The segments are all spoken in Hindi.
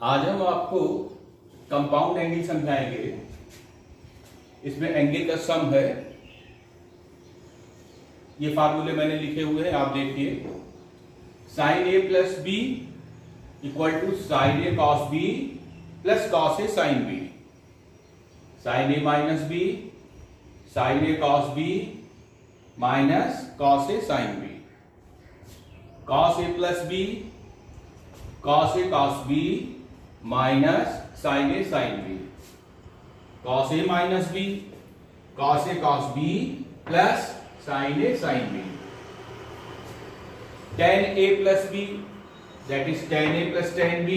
आज हम आपको कंपाउंड एंगल समझाएंगे। इसमें एंगल का सम है। ये फार्मूले मैंने लिखे हुए हैं, आप देखिए। Sine A plus B equal to sine A cos B plus cos A sine B. Sine A minus B, sine A cos B minus cos A sine B. Cos A plus B, cos A cos B minus sine A sine B. Cos A minus B, cos A cos B plus sine A sine B. tan a plus b, that is tan a plus tan b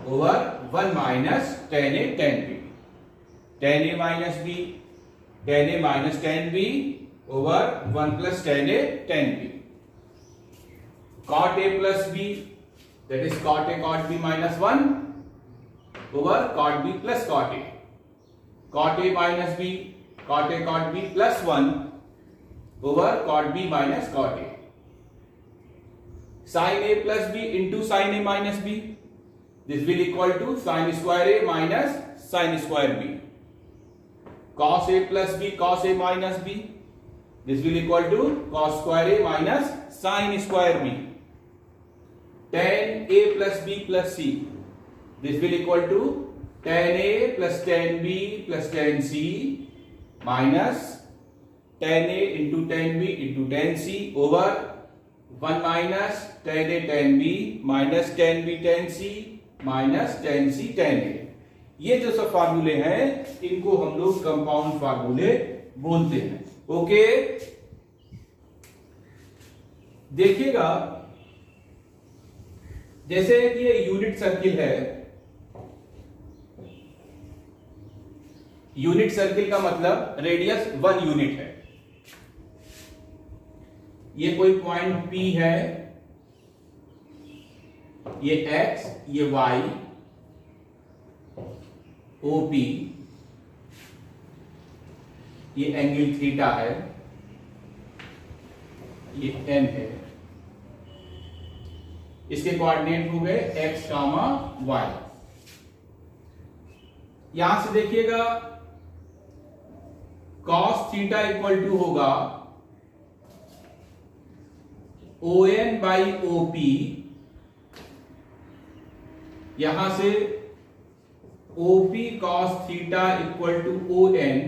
over 1 minus tan a tan b. Tan a minus b, tan a minus tan b over 1 plus tan a tan b. Cot a plus b, that is cot a cot b minus 1 over cot b plus cot a. Cot a minus b, cot a cot b plus 1 over cot b minus cot a. Sin a plus b into sin a minus b, this will equal to sin square a minus sin square b. Cos a plus b, cos a minus b, this will equal to cos square a minus sin square b. Tan a plus b plus c, this will equal to tan a plus tan b plus tan c minus tan a into tan b into tan c over 1 minus tan a tan b minus tan b tan c minus tan c tan a। ये जो सब फार्मूले हैं इनको हम लोग कंपाउंड फार्मूले बोलते हैं। ओके, देखिएगा, जैसे कि ये यूनिट सर्किल है। यूनिट सर्किल का मतलब रेडियस 1 यूनिट है। ये कोई पॉइंट P है, ये X, ये Y, OP, ये एंगल थीटा है, ये M है। इसके कोऑर्डिनेट हो गए X, Y। यहां से देखिएगा cos थीटा इक्वल टू होगा ON by OP। यहां से OP cos theta equal to ON।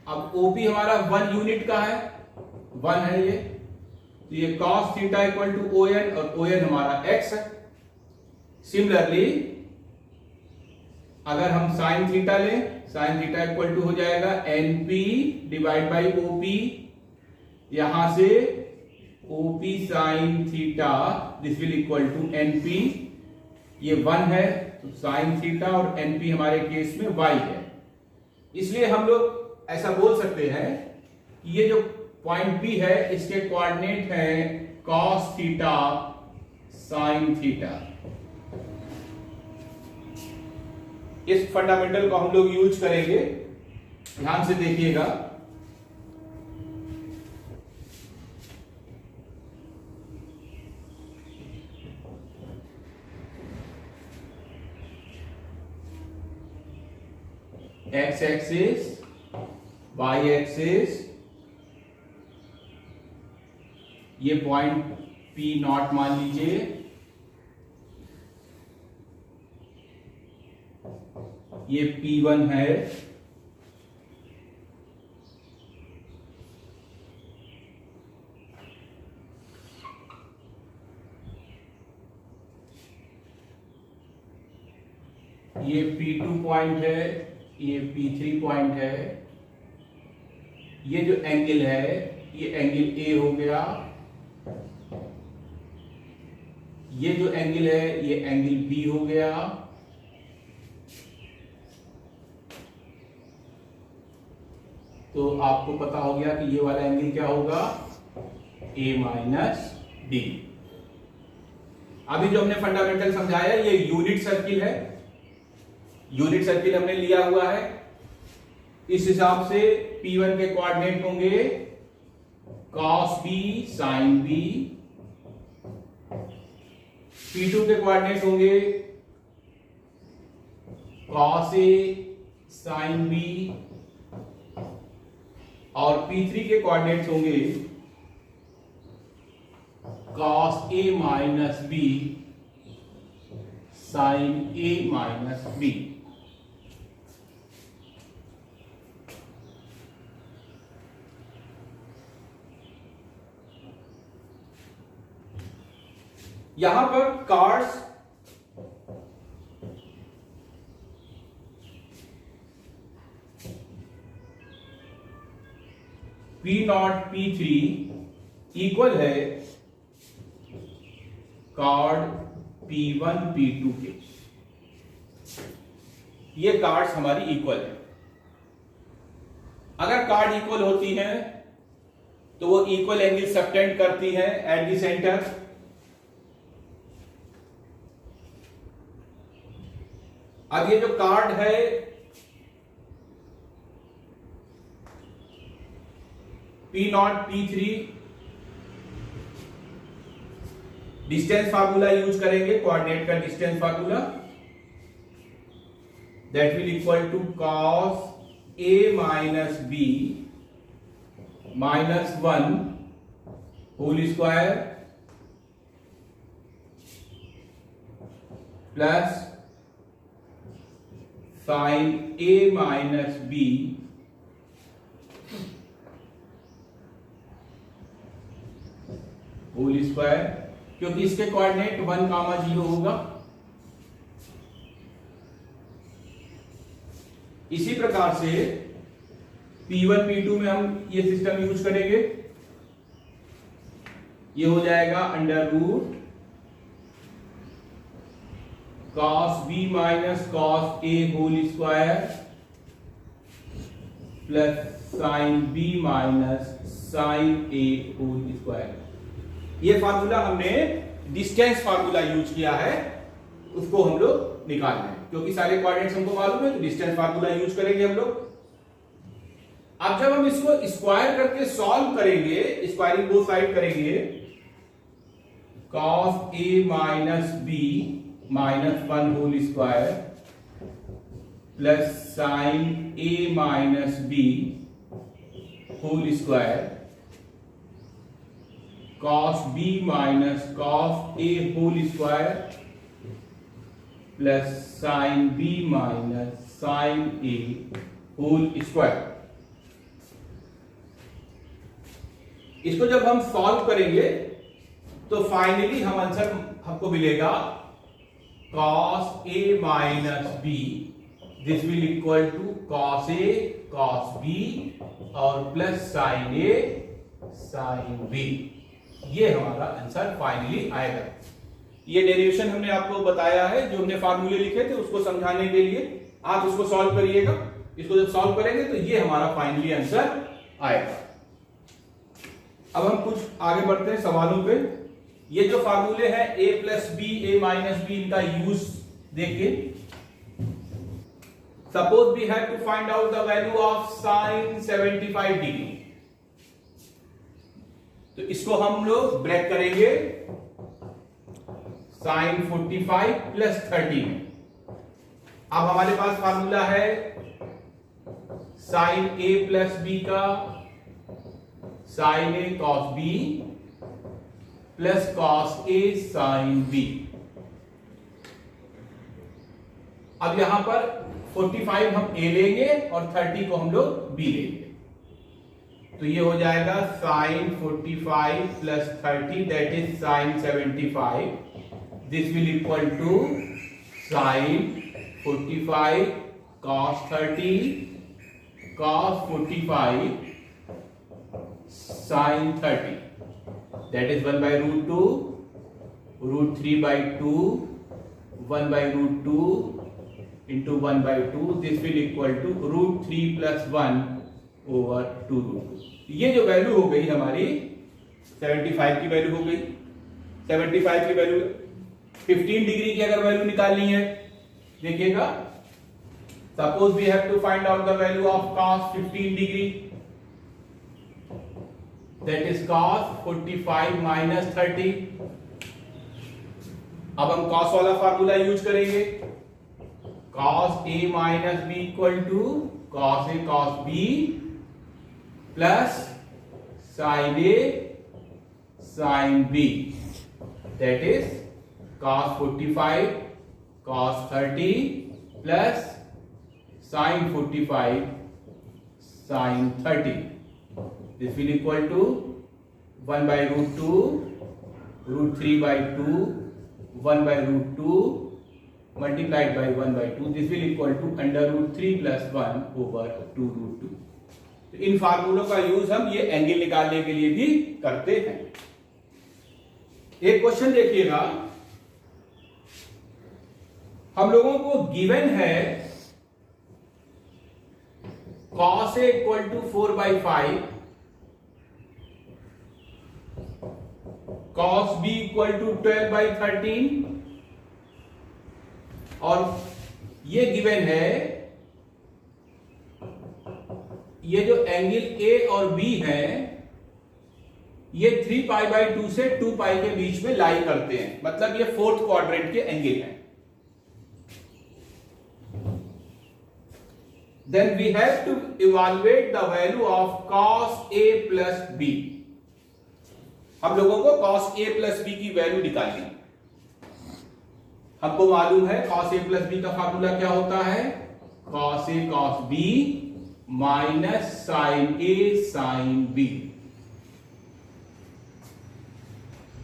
अब OP हमारा 1 यूनिट का है, 1 है ये, तो ये cos theta equal to ON और ON हमारा X है। सिमिलरली अगर हम sin थीटा लें, sin थीटा इक्वल टू हो जाएगा NP डिवाइड बाई OP। यहां से OP sin theta this will equal to NP। ये 1 है तो sin थीटा और NP हमारे केस में Y है। इसलिए हम लोग ऐसा बोल सकते हैं कि ये जो पॉइंट P है इसके कोऑर्डिनेट हैं cos थीटा sin थीटा। इस फंडामेंटल को हम लोग यूज करेंगे, ध्यान से देखिएगा। X एक्सिस, Y एक्सिस, ये पॉइंट P नॉट मान लीजिए, ये P1 है, ये P2 पॉइंट है, ये P3 पॉइंट है। ये जो एंगल है ये एंगल A हो गया, ये जो एंगल है ये एंगल B हो गया। तो आपको पता हो गया कि ये वाला एंगल क्या होगा, A माइनस D। अभी जो हमने फंडामेंटल समझाया ये यूनिट सर्किल है। यूनिट सर्किल हमने लिया हुआ है। इस हिसाब से P1 के कोऑर्डिनेट होंगे cos B sin B, P2 के कोऑर्डिनेट होंगे कॉस ए साइन बी, और P3 के कोऑर्डिनेट्स होंगे cos A minus B sine A minus B. यहां पर कार्ड्स P0 P3 इक्वल है कार्ड P1 P2 के। ये कार्ड्स हमारी इक्वल है। अगर कार्ड इक्वल होती हैं तो वो इक्वल एंगल सबटेंड करती हैं एट द सेंटर। अब ये जो कार्ड है P0 P3, distance formula use करेंगे, कोऑर्डिनेट का distance formula, that will equal to cos A minus B minus 1 whole square plus sine A minus B whole square, क्योंकि इसके कोऑर्डिनेट 1, 0 होगा। इसी प्रकार से P1 P2 में हम ये सिस्टम यूज करेंगे। ये हो जाएगा under root cos B minus cos A whole square plus sine B minus sine A whole square. ये फार्मूला हमने डिस्टेंस फार्मूला यूज किया है, उसको हम लोग निकालना है, क्योंकि सारे कोऑर्डिनेट्स हमको मालूम है, तो डिस्टेंस फार्मूला यूज करेंगे हम लोग। अब जब हम इसको स्क्वायर करके सॉल्व करेंगे, स्क्वायरिंग बोथ साइड करेंगे, cos a minus B minus 1 whole square plus sine a minus B whole square cos b minus cos a whole square plus sine b minus sine a whole square. इसको जब हम सॉल्व करेंगे तो फाइनली हम आंसर हमको मिलेगा cos a minus b, this will equal to cos a cos b और plus sin a sin b। ये हमारा आंसर फाइनली आएगा। ये डेरिवेशन हमने आपको बताया है, जो हमने फार्मूले लिखे थे उसको समझाने के लिए। आप इसको सॉल्व करिएगा, इसको जब सॉल्व करेंगे तो ये हमारा फाइनली आंसर आएगा। अब हम कुछ आगे बढ़ते हैं सवालों पे। ये जो फार्मूले हैं a plus B A minus B, इनका यूज देखिए। Suppose we have to find out the value of sine 75 degree, तो इसको हम लोग ब्रेक करेंगे साइन 45 प्लस 30 में। अब हमारे पास फार्मूला है साइन a प्लस बी का sine a cos b plus cos a sine b। अब यहां पर 45 हम a लेंगे और 30 को हम लोग b लेंगे, तो ये हो जाएगा sine 45 plus 30 that is sine 75। This will equal to sine 45 cos 30 cos 45 sine 30, that is 1 by root 2 root 3 by 2 1 by root 2 into 1 by 2। This will equal to root 3 plus 1 over 2 root 2। ये जो वैल्यू हो गई हमारी 75 की वैल्यू हो गई। 75 की वैल्यू 15 डिग्री की अगर वैल्यू निकालनी है, देखिएगा, suppose we have to find out the value of cos 15 degree, that is cos 45 minus 30। अब हम cos वाला फार्मूला यूज करेंगे, cos a minus b equal to cos a cos b plus sin a sin b, that is cos 45 cos 30 plus sin 45 sin 30. This will equal to 1 by root 2 root 3 by 2 1 by root 2 multiplied by 1 by 2. This will equal to under root 3 plus 1 over 2 root 2. तो इन फार्मूलों का यूज हम ये एंगल निकालने के लिए भी करते हैं. एक क्वेश्चन देखिएगा, हम लोगों को गिवन है cos A equal to 4 by 5, cos B equal to 12 by 13 और ये गिवन है ये जो एंगल A और B है ये 3 पाई बाई 2 से 2 पाई के बीच में लाई करते हैं, मतलब ये फोर्थ क्वाड्रेंट के एंगल हैं. Then we have to evaluate the value of cos A plus B. हम लोगों को cos A plus B की वैल्यू निकालनी. हमको मालूम है cos A plus B का फार्मूला क्या होता है, cos A cos B minus sin A sin B.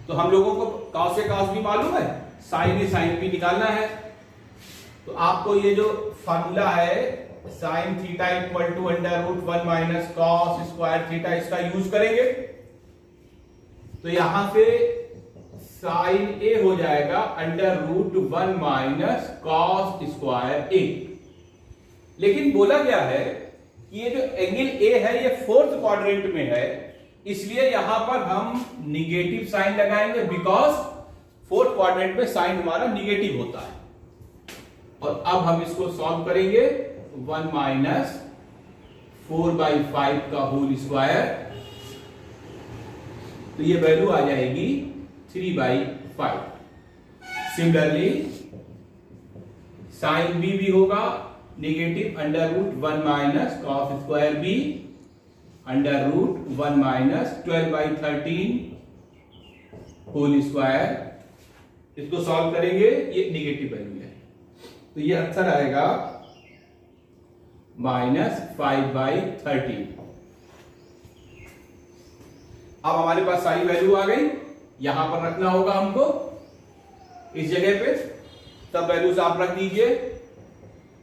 तो हम लोगों को cos A cos B मालूम है, sin A sin B निकालना है. तो आपको ये जो फार्मूला है sin theta equal to under root 1 minus cos square theta, इसका यूज करेंगे. तो यहां से sin A हो जाएगा under root 1 minus cos square A. लेकिन बोला गया है कि ये जो एंगल A है ये फोर्थ क्वाड्रेंट में है, इसलिए यहां पर हम निगेटिव साइन लगाएंगे, बिकॉज फोर्थ क्वाड्रेंट में साइन हमारा निगेटिव होता है. और अब हम इसको सॉल्व करेंगे. 1 माइनस 4 by 5 का होल स्क्वायर, तो ये वैल्यू आ जाएगी 3 by 5. सिमिलरली साइन बी भी होगा negative under root 1 minus cos square B under root 1 minus 12 by 13 whole square. इसको सॉल्व करेंगे, ये निगेटिव वैल्यू है, तो ये आंसर आएगा माइनस 5 by 13. अब हमारे पास सारी वैल्यू आ गई, यहां पर रखना होगा हमको इस जगह पे. सब वैल्यूज आप रख दीजिए.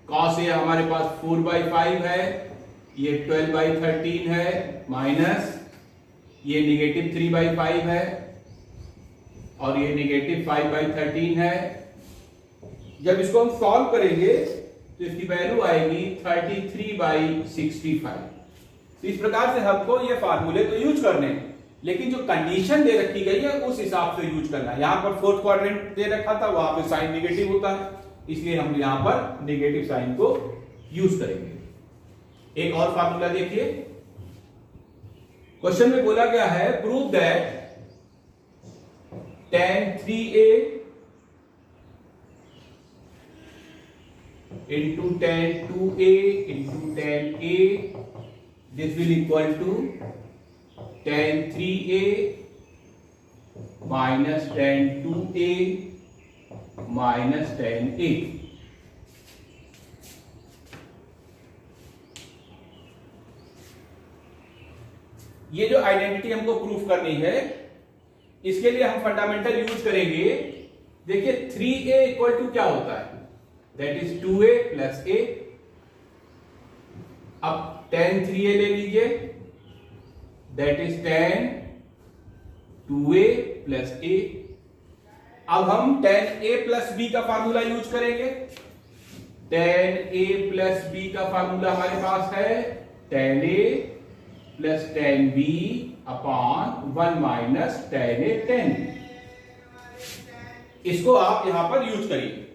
cos A हमारे पास 4 by 5 है, ये 12 by 13 है, माइनस ये निगेटिव 3 by 5 है और ये निगेटिव 5 by 13 है. जब इसको हम सॉल्व करेंगे तो इसकी वैल्यू आएगी 33 by 65. तो इस प्रकार से हमको ये फार्मूले तो यूज करने हैं, लेकिन जो कंडीशन दे रखी गई है उस हिसाब से यूज करना है. यहां पर फोर्थ क्वाड्रेंट दे रखा था, वहां पे साइन निगेटिव होता है, इसलिए हम यहां पर निगेटिव साइन को यूज करेंगे. एक और फार्मूला देखिए. क्वेश्चन में बोला गया है prove that tan 3a into tan 2a into tan a, this will equal to tan 3a minus tan 2a minus tan a. ये जो आइडेंटिटी हमको प्रूफ करनी है, इसके लिए हम फंडामेंटल यूज करेंगे. देखिए 3a इक्वल टू क्या होता है, that is 2a plus a. अब tan 3a ले लीजिए, that is tan 2a plus a. अब हम tan a प्लस b का फार्मूला यूज करेंगे. tan a प्लस b का फार्मूला हमारे पास है tan a plus tan b upon 1 minus tan a tan b. इसको आप यहां पर यूज करिए.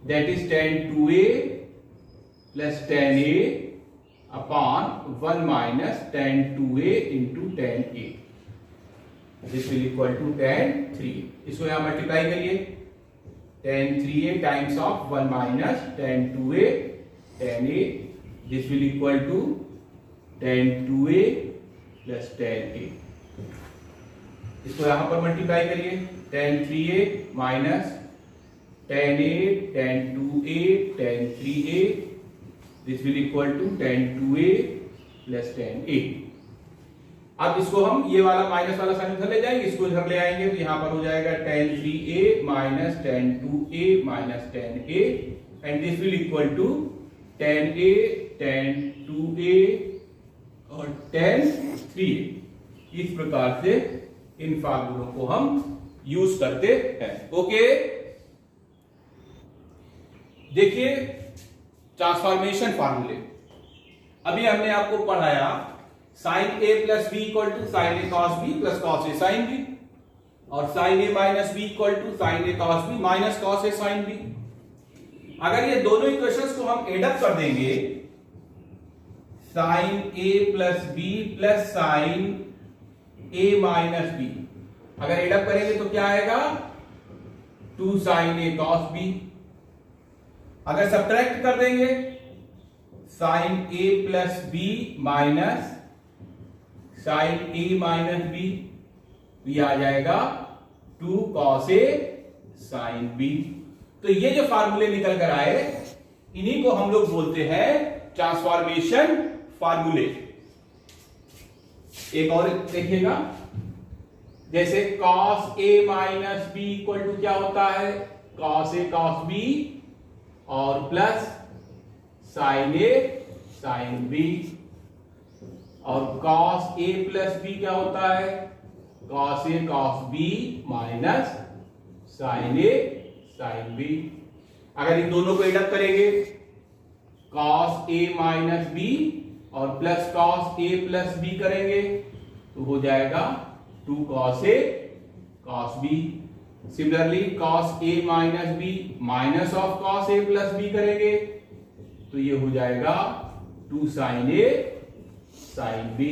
That is tan 2a plus tan a upon 1 minus tan 2a into tan a. This will equal to tan 3. इसको यहां मल्टीप्लाई करिए. tan 3a times of 1 minus tan 2a tan a. This will equal to tan 2a plus tan a. इसको यहां पर मल्टीप्लाई करिए, tan 3a minus tan a tan 2a tan 3a. This will equal to tan 2a plus tan a. अब इसको हम ये वाला माइनस वाला साइन उधर ले जाएंगे, इसको इधर ले आएंगे, तो यहां पर हो जाएगा tan 3a minus tan 2a minus tan a, and this will equal to tan a tan 2a और tan 3a. इस प्रकार से इन फार्मूलों को हम यूज करते हैं. ओके, देखिए ट्रांसफॉर्मेशन फार्मूले. अभी हमने आपको पढ़ाया sine A plus B equal to sine A cos B plus cos A sine B, और sine A minus B equal to sine A cos B minus cos A sine B. अगर ये दोनों इक्वेशंस को हम एडअप कर देंगे, sine A plus B plus sine A minus B, अगर एडअप करेंगे तो क्या आएगा, 2 साइन ए कॉस बी. अगर सब्ट्रैक्ट कर देंगे, sine A plus B minus sine A minus B, तो ये आ जाएगा 2 कॉस ए साइन बी. तो ये जो फार्मूले निकल कर आए, इन्हीं को हम लोग बोलते हैं ट्रांसफॉर्मेशन फार्मूले. एक और देखिएगा, जैसे cos a minus B equal to क्या होता है, cos a cos b और plus sin a sin b, और cos a प्लस b क्या होता है, cos a cos b minus sin a sin b. अगर इन दोनों को एडअप करेंगे, cos a माइनस b और plus cos a plus b करेंगे, तो हो जाएगा 2 cos a cos b. Similarly cos a minus b minus of cos a plus b करेंगे, तो ये हो जाएगा 2 sin a sin b.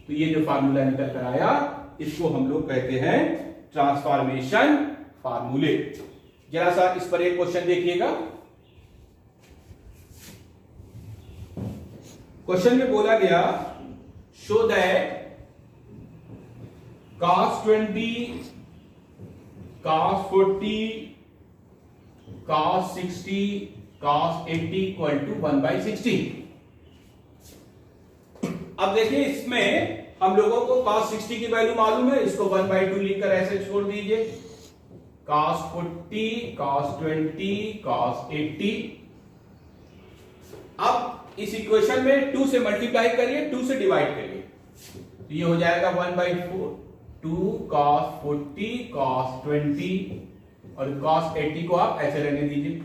तो ये जो फार्मूला निकल कर आया, इसको हम लोग कहते हैं ट्रांसफॉर्मेशन फार्मूले. जरा सा इस पर एक क्वेश्चन देखिएगा. क्वेश्चन में बोला गया, show that cos 20 cos 40 cos 60 cos 80 equal to 1/60. अब देखिए, इसमें हम लोगों को cos 60 की वैल्यू मालूम है, इसको 1/2 लिखकर ऐसे छोड़ दीजिए. cos 40 cos 20 cos 80. अब इस इक्वेशन में 2 से मल्टीप्लाई करिए, 2 से डिवाइड करिए, तो ये हो जाएगा 1/4. 2 cos 40 cos 20 और cos 80 को आप ऐसे रहने दीजिए.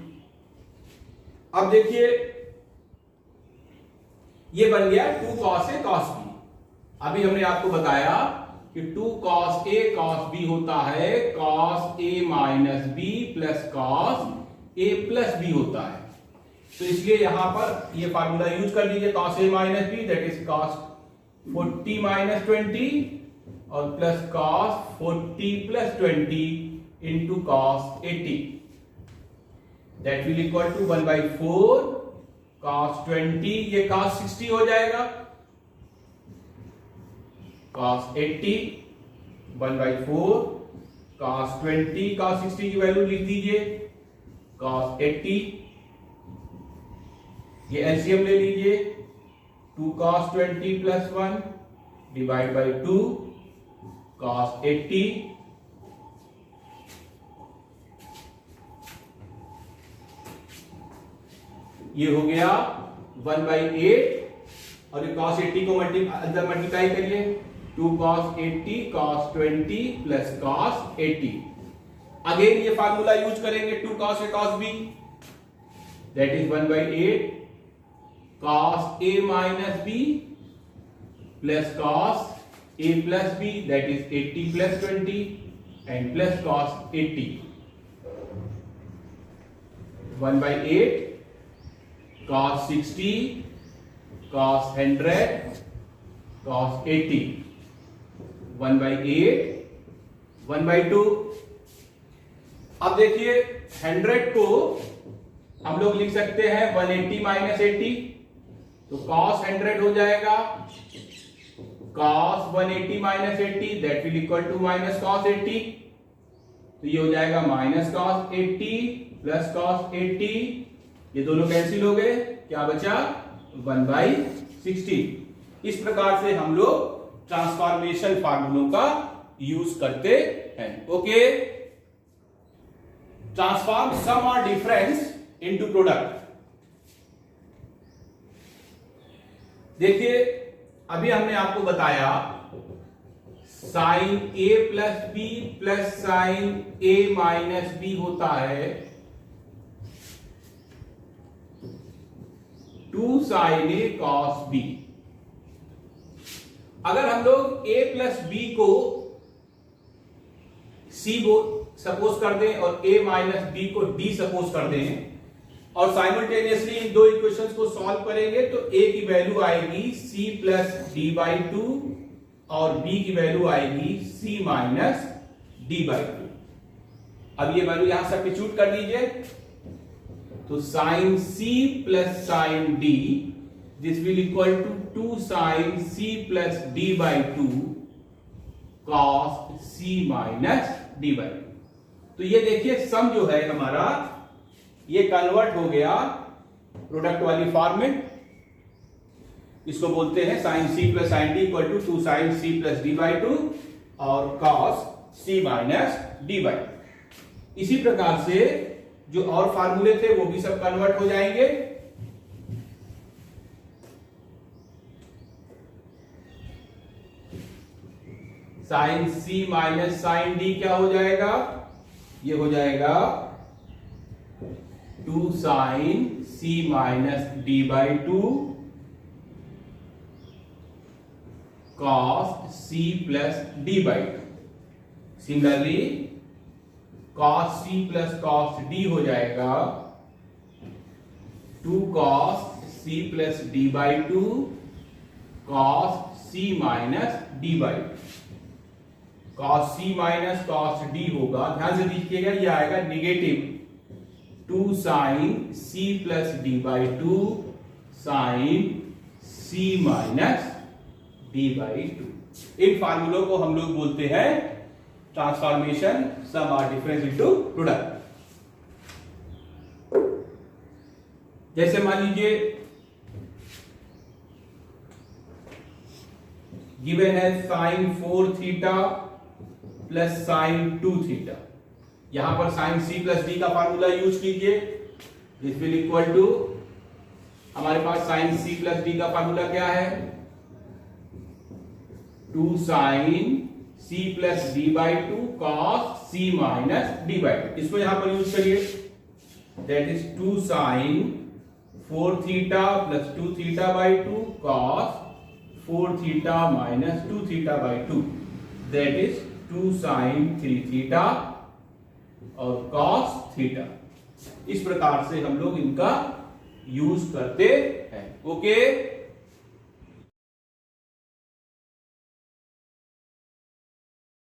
अब देखिए, ये बन गया 2 cos a cos b. अभी हमने आपको बताया कि 2 cos a cos b होता है cos a minus b plus cos a plus b होता है. तो इसलिए यहां पर ये फार्मूला यूज कर लीजिए, cos a minus b that is cos 40 minus 20 और plus cos 40 plus 20 into cos 80, that will equal to 1/4 cos 20, ये cos 60 हो जाएगा, cos 80 1/4 cos 20 cos 60 की वैल्यू लिख दीजिए, cos 80, ये एलसीएम ले लीजिए, 2 cos 20 plus 1 divide by 2 cos 80, ये हो गया 1/8, और ये cos 80 को अंदर मल्टीप्लाई करिए, 2 cos 80 cos 20 plus cos 80. Again ये फार्मूला यूज करेंगे, 2 cos a cos b that is 1/8 cos a minus b plus cos a plus b that is 80 plus 20 and plus cos 80. 1/8 cos 60 cos 100 cos 80. 1/8 1/2 अब देखिए 100 को हम लोग लिख सकते हैं 180 माइनस 80, तो cos 100 हो जाएगा cos 180 minus 80 that will equal to minus cos 80, तो ये हो जाएगा माइनस cos 80 प्लस cos 80, ये दोनों कैंसिल हो गए, क्या बचा 1/60। इस प्रकार से हम लोग ट्रांसफॉर्मेशन फार्मूलों का यूज करते हैं। ओके, ट्रांसफॉर्म सम और डिफरेंस इनटू प्रोडक्ट। देखिए अभी हमने आपको बताया sign A plus B plus sine A minus B होता है 2 साइन ए कॉस बी। अगर हम लोग a प्लस बी को c सपोज कर दें और a माइनस बी को d सपोज कर दें और साइमल्टेनियसली इन दो इक्वेशंस को सॉल्व करेंगे तो a की वैल्यू आएगी c plus D by two और b की वैल्यू आएगी c minus D by two. अब ये वैल्यू यहां सब्स्टिट्यूट कर दीजिए, तो sine c plus sine d this will equal to 2 sine c plus d by two cos c minus d by two. तो ये देखिए सम जो है हमारा ये कन्वर्ट हो गया प्रोडक्ट वाली फॉर्म में। इसको बोलते हैं sine c plus sine d equal to 2 sine c plus d by two और cos c minus d by two. इसी प्रकार से जो और फार्मूले थे वो भी सब कन्वर्ट हो जाएंगे। Sine c minus sine d क्या हो जाएगा, ये हो जाएगा 2 sine c minus d by two cos c plus d by two. Similarly cos c plus cos d हो जाएगा 2 cos c plus d by two cos c minus d by two. cos c minus cos d होगा, ध्यान से देखिएगा, ये आएगा negative 2 sine c plus d by two sine c minus d by two. इन फार्मूलों को हम लोग बोलते हैं ट्रांसफॉर्मेशन सम और डिफरेंस इनटू प्रोडक्ट। जैसे मान लीजिए गिवन है sine 4 theta plus sine 2 theta. यहां पर साइन c प्लस d का फार्मूला यूज कीजिए, दिस विल इक्वल टू हमारे पास साइन c प्लस d का फार्मूला क्या है 2 sine c plus d by two cos c minus d by two. इसको यहां पर यूज करिए, that is 2 sine 4 theta plus 2 theta by two cos 4 theta minus 2 theta by two, that is 2 sine 3 theta और कॉस थीटा। इस प्रकार से हम लोग इनका यूज करते हैं। ओके।